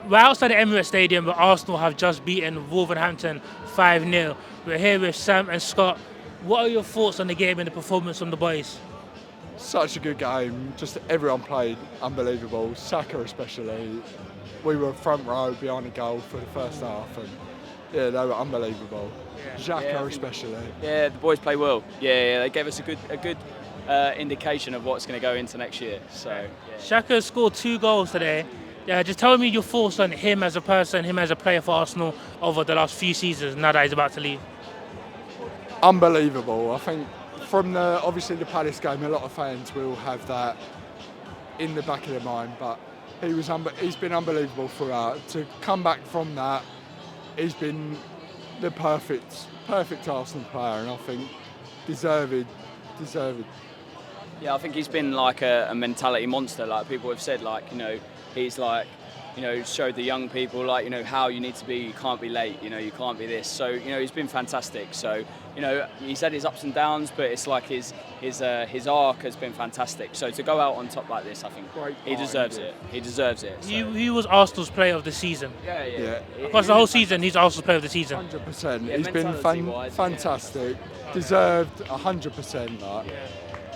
We're outside the Emirates Stadium, but Arsenal have just beaten Wolverhampton 5-0. We're here with Sam and Scott. What are your thoughts on the game and the performance from the boys? Such a good game. Just everyone played unbelievable. Saka especially. We were front row behind the goal for the first half, and yeah, they were unbelievable. Xhaka especially. Yeah, the boys play well. Yeah, they gave us a good indication of what's going to go into next year. So yeah. Xhaka scored 2 goals today. Yeah, just tell me your thoughts on him as a person, him as a player for Arsenal over the last few seasons. Now that he's about to leave. Unbelievable. I think from obviously the Palace game, a lot of fans will have that in the back of their mind, but he's been unbelievable throughout. To come back from that, he's been the perfect Arsenal player, and I think deserved. Yeah, I think he's been like a mentality monster. Like people have said, like he's like showed the young people like how you need to be. You can't be late. You can't be this. So he's been fantastic. So he's had his ups and downs, but it's like his arc has been fantastic. So to go out on top like this, I think he deserves it. He deserves it. So. He was Arsenal's player of the season. Yeah. Across the whole season, he's Arsenal's player of the season. 100%. Yeah, He's been fantastic. Deserved 100%.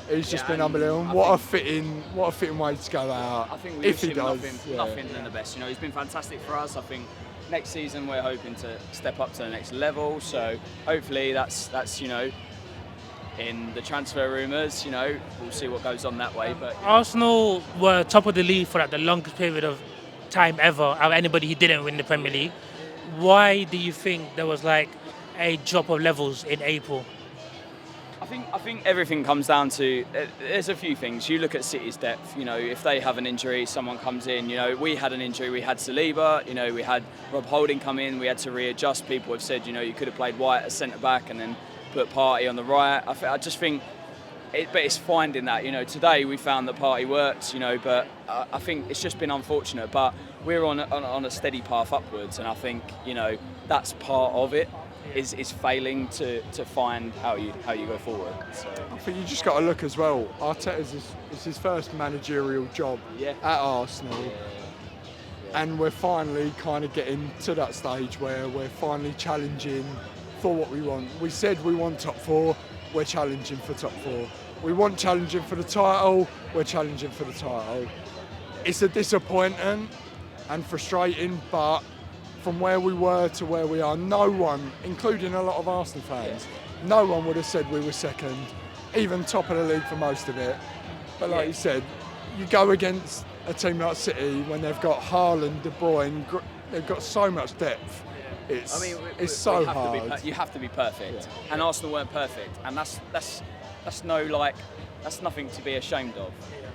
He's just been unbelievable. What a fitting way to go out. I think we if wish he him does, nothing than the best. He's been fantastic for us. I think next season we're hoping to step up to the next level. So hopefully that's in the transfer rumours. We'll see what goes on that way. But Arsenal were top of the league for like the longest period of time ever out of anybody who didn't win the Premier League. Why do you think there was like a drop of levels in April? I think everything comes down to there's a few things. You look at City's depth. If they have an injury, someone comes in. We had an injury. We had Saliba. We had Rob Holding come in. We had to readjust. People have said you could have played White as centre back and then put Partey on the right. I just think, but it's finding that. Today we found that Partey works. But I think it's just been unfortunate. But we're on a steady path upwards, and I think that's part of it. Is failing to find how you go forward. So. I think you just got to look as well. Arteta's is his first managerial job at Arsenal, and we're finally kind of getting to that stage where we're finally challenging for what we want. We said we want top four. We're challenging for top four. We want challenging for the title. We're challenging for the title. It's a disappointment and frustrating, but from where we were to where we are, no one, including a lot of Arsenal fans, no one would have said we were second, even top of the league for most of it. But like you said, you go against a team like City when they've got Haaland, De Bruyne, they've got so much depth. It's so hard. You have to be perfect, and Arsenal weren't perfect, and that's nothing to be ashamed of.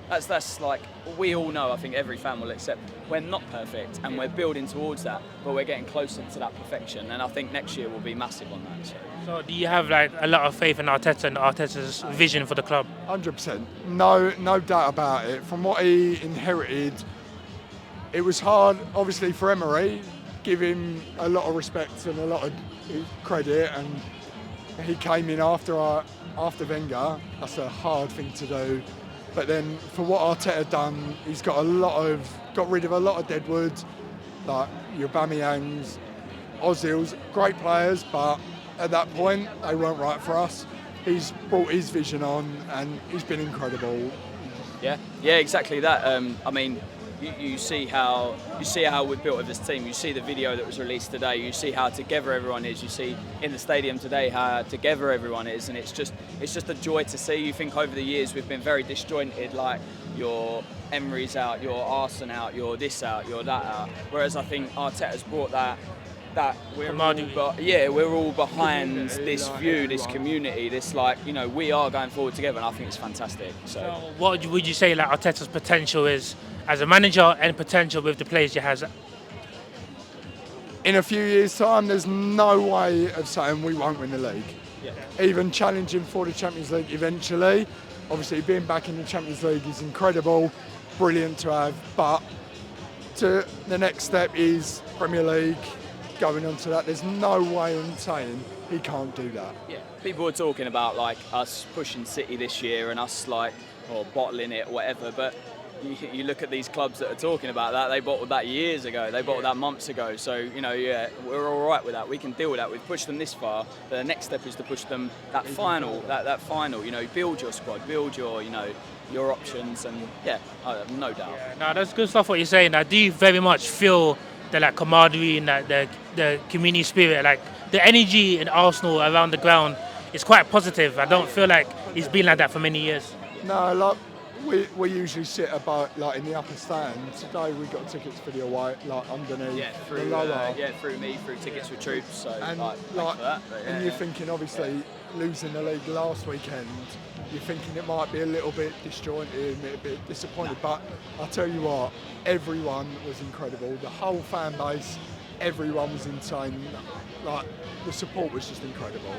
That's like we all know. I think every fan will accept we're not perfect, and we're building towards that, but we're getting closer to that perfection. And I think next year will be massive on that. So do you have like a lot of faith in Arteta and Arteta's vision for the club? 100%. No doubt about it. From what he inherited, it was hard, obviously, for Emery. Give him a lot of respect and a lot of credit, and he came in after Wenger. That's a hard thing to do. But then for what Arteta done, he's got rid of a lot of deadwood, like your Aubameyangs, Ozils, great players, but at that point they weren't right for us. He's brought his vision on, and he's been incredible. Yeah, exactly that. You see how we've built this team. You see the video that was released today. You see how together everyone is. You see in the stadium today how together everyone is, and it's just a joy to see. You think over the years we've been very disjointed, like your Emery's out, your Arsene out, your this out, your that out. Whereas I think Arteta's brought that we're all behind this view, this community, this we are going forward together, and I think it's fantastic. So what would you say like Arteta's potential is as a manager and potential with the players he has? In a few years' time, there's no way of saying we won't win the league. Even challenging for the Champions League eventually. Obviously, being back in the Champions League is incredible, brilliant to have, but the next step is Premier League. Going on to that, there's no way in saying he can't do that. Yeah, people were talking about like us pushing City this year and us or bottling it or whatever, but you look at these clubs that are talking about that, they bottled that years ago, they bottled that months ago. So, you know, yeah, we're all right with that. We can deal with that. We've pushed them this far, but the next step is to push them that final, you know, build your squad, build your, you know, your options, and yeah, no doubt. Yeah, no, that's good stuff what you're saying. I do very much feel the like camaraderie and like the community spirit, like the energy in Arsenal around the ground is quite positive. I don't feel like it's been like that for many years. No, like we usually sit about like in the upper stand. Today we got tickets for the away, like underneath Yeah, the through lower. through me, through Tickets for Troops. So And like, thanks like, for that. But, yeah, and you're yeah. thinking obviously losing the league last weekend. You're thinking it might be a little bit disjointed, a bit disappointed. But I tell you what, everyone was incredible. The whole fan base, everyone was insane. Like the support was just incredible.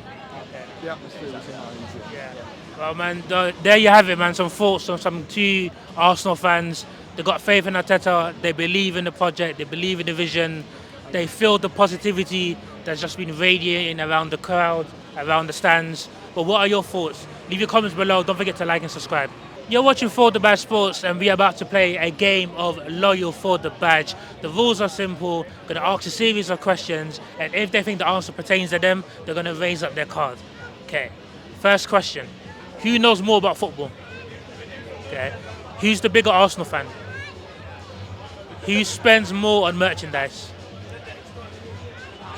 The atmosphere was amazing. Yeah. Well, man, there you have it, man. Some thoughts on some two Arsenal fans. They got faith in Arteta. They believe in the project. They believe in the vision. They feel the positivity that's just been radiating around the crowd, around the stands. But what are your thoughts? Leave your comments below. Don't forget to like and subscribe. You're watching For the Badge Sports, and we're about to play a game of Loyal for the Badge. The rules are simple. Going to ask a series of questions, and if they think the answer pertains to them, they're going to raise up their card. Okay. First question: who knows more about football? Okay. Who's the bigger Arsenal fan? Who spends more on merchandise?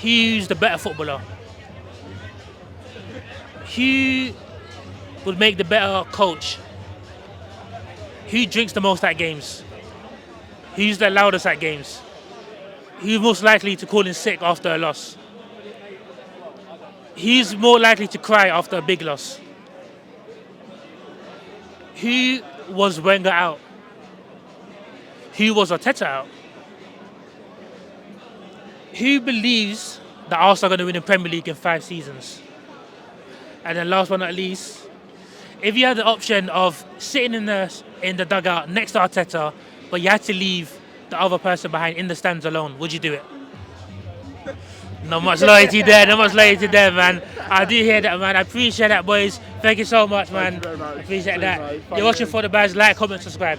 Who's the better footballer? Who would make the better coach? Who drinks the most at games? Who's the loudest at games? Who's most likely to call in sick after a loss? Who's more likely to cry after a big loss? Who was Wenger out? Who was Arteta out? Who believes that Arsenal are going to win the Premier League in 5 seasons? And then last but not least, if you had the option of sitting in the dugout next to Arteta, but you had to leave the other person behind in the stands alone, would you do it? Not much loyalty there, man. I do hear that, man. I appreciate that, boys. Thank you so much, man. Thank you very much. I appreciate Cheers, that. mate. You're watching For the Badge. Like, comment, subscribe.